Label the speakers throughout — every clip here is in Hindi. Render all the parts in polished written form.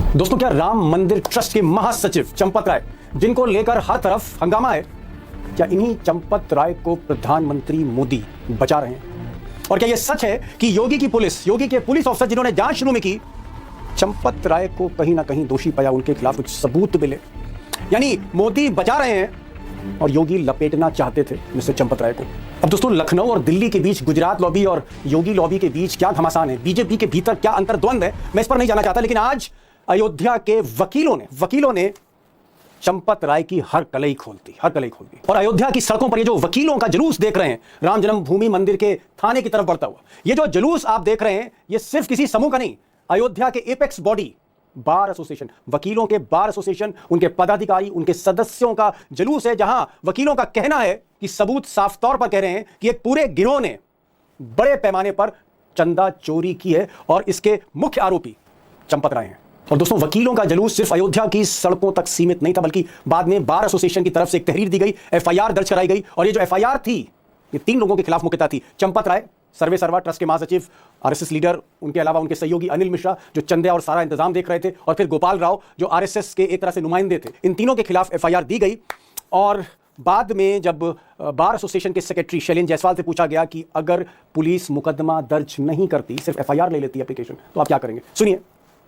Speaker 1: दोस्तों, क्या राम मंदिर ट्रस्ट के महासचिव चंपत राय, जिनको लेकर हर तरफ हंगामा है, क्या इन्हीं चंपत राय को प्रधानमंत्री मोदी बचा रहे हैं? और क्या यह सच है कि योगी की पुलिस, योगी के पुलिस ऑफिसर जिन्होंने जांच शुरू में की, चंपत राय को कहीं ना कहीं दोषी पाया, उनके खिलाफ कुछ सबूत मिले? यानी मोदी बचा रहे हैं और योगी लपेटना चाहते थे मिस्टर चंपत राय को। अब दोस्तों, लखनऊ और दिल्ली के बीच गुजरात लॉबी और योगी लॉबी के बीच क्या घमासान है, बीजेपी के भीतर क्या अंतर्द्वंद है, मैं इस पर नहीं जाना चाहता। लेकिन आज अयोध्या के वकीलों ने चंपत राय की हर कलई खोल दी। और अयोध्या की सड़कों पर ये जो वकीलों का जुलूस देख रहे हैं, राम जन्मभूमि मंदिर के थाने की तरफ बढ़ता हुआ, ये जो जुलूस आप देख रहे हैं, ये सिर्फ किसी समूह का नहीं, अयोध्या के एपेक्स बॉडी बार एसोसिएशन, वकीलों के बार एसोसिएशन, उनके पदाधिकारी, उनके सदस्यों का जुलूस है, जहां वकीलों का कहना है कि सबूत साफ तौर पर कह रहे हैं कि एक पूरे गिरोह ने बड़े पैमाने पर चंदा चोरी की है और इसके मुख्य आरोपी चंपत राय हैं। और दोस्तों, वकीलों का जुलूस सिर्फ अयोध्या की सड़कों तक सीमित नहीं था, बल्कि बाद में बार एसोसिएशन की तरफ से एक तहरीर दी गई, एफआईआर दर्ज कराई गई। और ये जो एफआईआर थी, ये 3 लोगों के खिलाफ मुख्यतः थी। चंपत राय, सर्वे सर्वा ट्रस्ट के महासचिव, आरएसएस लीडर, उनके अलावा उनके सहयोगी अनिल मिश्रा, जो चंदे और सारा इंतजाम देख रहे थे, और फिर गोपाल राव, जो आरएसएस के एक तरह से नुमाइंदे थे। इन तीनों के खिलाफ एफआईआर दी गई। और बाद में जब बार एसोसिएशन के सेक्रेटरी शैलेंद्र जायसवाल से पूछा गया कि अगर पुलिस मुकदमा दर्ज नहीं करती, सिर्फ एफआईआर ले लेती एप्लीकेशन, तो आप क्या करेंगे? सुनिए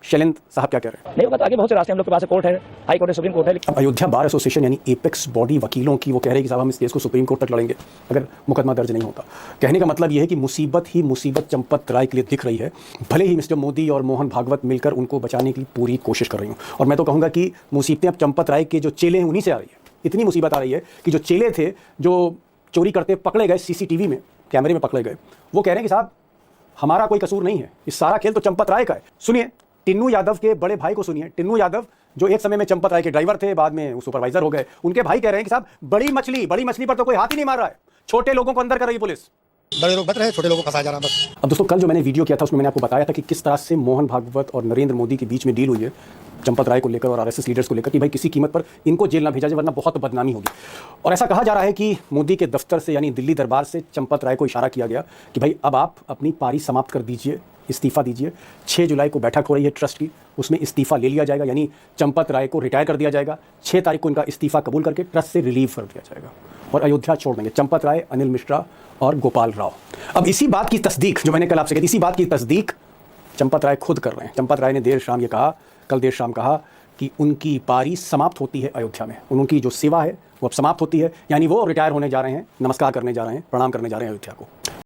Speaker 1: शैलेंद्र साहब क्या कह रहे हैं।
Speaker 2: नहीं होगा तो आगे बहुत से रास्ते हम लोग के पास कोर्ट है, हाई कोर्ट है, सुप्रीम कोर्ट है।
Speaker 1: अब अयोध्या बार एसोसिएशन यानी एपेक्स बॉडी वकीलों की, वो कह रहे हैं कि साहब हम इस केस को सुप्रीम कोर्ट तक लड़ेंगे अगर मुकदमा दर्ज नहीं होता। कहने का मतलब यह है कि मुसीबत ही मुसीबत चंपत राय के लिए दिख रही है, भले ही मिस्टर मोदी और मोहन भागवत मिलकर उनको बचाने की पूरी कोशिश कर रही हूँ। और मैं तो कहूँगा कि मुसीबतें अब चंपत राय के जो चेले हैं उन्हीं से आ रही है। इतनी मुसीबत आ रही है कि जो चेले थे, जो चोरी करते पकड़े गए, सीसीटीवी में, कैमरे में पकड़े गए, वो कह रहे हैं कि साहब हमारा कोई कसूर नहीं है, इस सारा खेल तो चंपत राय का है। सुनिए टिन्नू यादव के बड़े भाई को सुनिए। टिन्नू यादव जो एक समय में चंपत राय के ड्राइवर थे, बाद में सुपरवाइजर हो गए, उनके भाई कह रहे हैं कि साहब बड़ी मछली पर तो कोई हाथ ही नहीं मार रहा है, छोटे लोगों को अंदर कर रही है पुलिस,
Speaker 3: बड़े लोग बच रहे हैं, छोटे लोगों को फंसाया जा रहा है बस।
Speaker 1: अब दोस्तों, कल जो मैंने वीडियो किया था उसमें मैंने आपको बताया था कि किस तरह से मोहन भागवत और नरेंद्र मोदी के बीच में डील हुई है चंपत राय को लेकर और आरएसएस लीडर्स को लेकर कि भाई किसी कीमत पर इनको जेल ना भेजा जाए वरना बहुत बदनामी होगी। और ऐसा कहा जा रहा है कि मोदी के दफ्तर से यानी दिल्ली दरबार से चंपत राय को इशारा किया गया कि भाई अब आप अपनी पारी समाप्त कर दीजिए, इस्तीफा दीजिए। 6 जुलाई को बैठक हो रही है ट्रस्ट की, उसमें इस्तीफा ले लिया जाएगा, यानी चंपत राय को रिटायर कर दिया जाएगा। 6 तारीख को इनका इस्तीफा कबूल करके ट्रस्ट से रिलीव कर दिया जाएगा और अयोध्या छोड़ देंगे चंपत राय, अनिल मिश्रा और गोपाल राव। अब इसी बात की तस्दीक जो मैंने कल आपसे कही, इसी बात की तस्दीक चंपत राय खुद कर रहे हैं। चंपत राय ने कल देर शाम कहा कि उनकी पारी समाप्त होती है अयोध्या में, उनकी जो सेवा है वो अब समाप्त होती है, यानी वो रिटायर होने जा रहे हैं, नमस्कार करने जा रहे हैं, प्रणाम करने जा रहे हैं अयोध्या को।